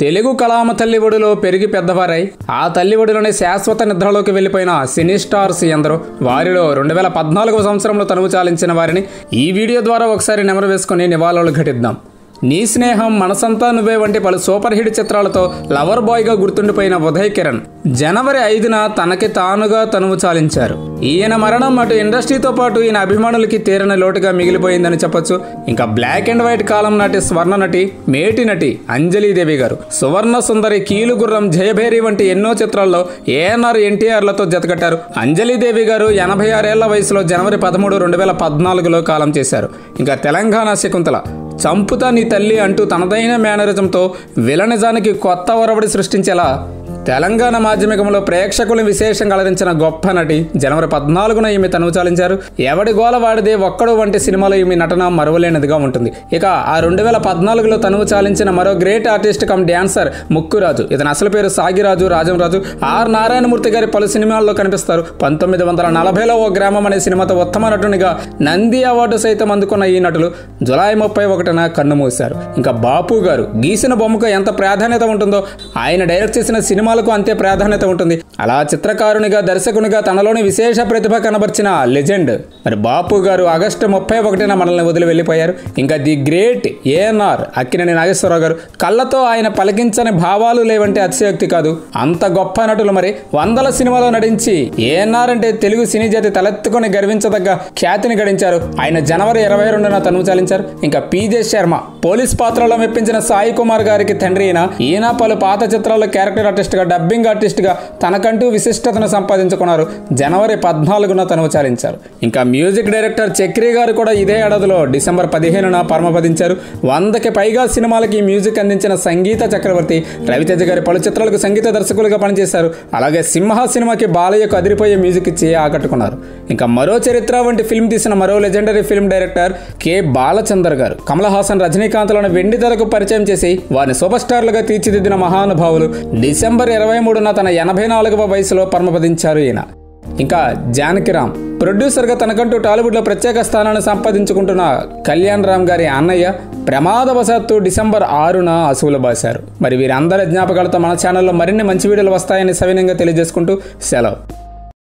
తెలుగు కళామ తల్లి ఒడిలో పెరిగి పెద్దవారై ఆ తల్లి ఒడిలోనే శాశ్వత నిద్రలోకి వెళ్లిపోయిన సినీ స్టార్స్ ఎందరో. వారిలో 2014 సంవత్సరంలో తనువు చాలించిన వారిని ఈ వీడియో ద్వారా ఒకసారి నెమరు వేసుకుని నివాళులు ఘటిద్దాం. నీ స్నేహం, మనసంతా నువ్వే వంటి పలు సూపర్ హిట్ చిత్రాలతో లవర్ బాయ్గా గుర్తుండిపోయిన ఉదయ్ కిరణ్ జనవరి 5న తనకి తానుగా తనువు చాలించారు. ఈయన మరణం అటు ఇండస్ట్రీతో పాటు ఈయన అభిమానులకి తీరని లోటుగా మిగిలిపోయిందని చెప్పొచ్చు. ఇంకా బ్లాక్ అండ్ వైట్ కాలం నాటి స్వర్ణ నటి, మేటి నటి అంజలీదేవి గారు, సువర్ణ సుందరి, కీలుగుర్రం, జయభేరి వంటి ఎన్నో చిత్రాల్లో ఏఎన్ఆర్, ఎన్టీఆర్లతో జతకట్టారు. అంజలీదేవి గారు 86 ఏళ్ల వయసులో జనవరి 13, 2014లో కాలం చేశారు. ఇంకా తెలంగాణ శకుంతల చంపుతా నీ తల్లి అంటూ తనదైన మేనరిజంతో విలనిజానికి కొత్త ఒరవడి సృష్టించేలా తెలంగాణ మాధ్యమికంలో ప్రేక్షకులను విశేషంగా అలరించిన గొప్ప నటి. జనవరి 14న ఈమె తనువు చాలించారు. ఎవడి గోల వాడిదే ఒక్కడు వంటి సినిమాలో ఈమె నటన మరువలేనిదిగా ఉంటుంది. ఇక ఆ 2014లో తనువు చాలించిన మరో great artist cum dancer Mukkuraju. ఇతని అసలు పేరు సాగిరాజు రాజంరాజు. ఆర్ నారాయణమూర్తి గారి పలు సినిమాల్లో కనిపిస్తారు. 1940లో ఓ గ్రామం అనే సినిమాతో ఉత్తమ నటునిగా నంది అవార్డు సైతం అందుకున్న ఈ నటులు జులై 31న కన్నుమూశారు. ఇంకా బాపు గారు గీసిన బొమ్మకు ఎంత ప్రాధాన్యత ఉంటుందో ఆయన డైరెక్ట్ చేసిన సినిమాలకు అంతే ప్రాధాన్యత ఉంటుంది. అలా చిత్రకారునిగా, దర్శకునిగా తనలోని విశేష ప్రతిభ కనబర్చిన లెజెండ్ మరి బాపు గారు ఆగస్టు 31న మనల్ని వదిలి వెళ్ళిపోయారు. ఇంకా ది గ్రేట్ ఏఎన్ఆర్ అక్కినేని నాగేశ్వరరావు గారు కళ్ళతో ఆయన పలికించని భావాలు లేవంటే అతిశయోక్తి కాదు. అంత గొప్ప నటులు. మరి వందల సినిమాలో నటించి ఏఎన్ఆర్ అంటే తెలుగు సినీ జాతి తలెత్తుకొని గర్వించదగ్గ ఖ్యాతిని గడించారు. ఆయన జనవరి 22న తనువు చాలించారు. ఇంకా పీజే శర్మ పోలీస్ పాత్రలో మెప్పించిన సాయి కుమార్ గారికి తండ్రి ఈయన పలు పాత చిత్రాల్లో క్యారెక్టర్ ఆర్టిస్ట్ గా, డబ్బింగ్ ఆర్టిస్ట్ గా తనకంటూ విశిష్టతను సంపాదించుకున్నారు. జనవరి 14న తనువు చాలించారు. ఇంకా మ్యూజిక్ డైరెక్టర్ చక్రి గారు కూడా ఇదే ఏడాదిలో డిసెంబర్ 15న పరమపదించారు. 100కి పైగా సినిమాలకి మ్యూజిక్ అందించిన సంగీత చక్రవర్తి రవితేజ గారి పలు చిత్రాలకు సంగీత దర్శకులుగా పనిచేశారు. అలాగే సింహ సినిమాకి బాలయ్యకు అదిరిపోయే మ్యూజిక్ ఇచ్చి ఆకట్టుకున్నారు. ఇంకా మరో చరిత్ర వంటి ఫిల్మ్ తీసిన మరో legendary film director K Balachander గారు కమల్ హాసన్, రజనీకాంత్లను వెండి తెరకు పరిచయం చేసి వారిని సూపర్ స్టార్లుగా తీర్చిదిద్దిన మహానుభావులు. డిసెంబర్ 23న తన 84వ వయసులో పరమపదించారు ఈయన. ఇంకా జానకిరామ్ ప్రొడ్యూసర్గా తనకంటూ టాలీవుడ్లో ప్రత్యేక స్థానాన్ని సంపాదించుకుంటున్న కళ్యాణ్ రామ్ గారి అన్నయ్య ప్రమాదవశాత్తు డిసెంబర్ 6న అసువులు బాశారు. మరి వీరందరి జ్ఞాపకాలతో మన ఛానల్లో మరిన్ని మంచి వీడియోలు వస్తాయని సవినయంగా తెలియజేసుకుంటూ సెలవు.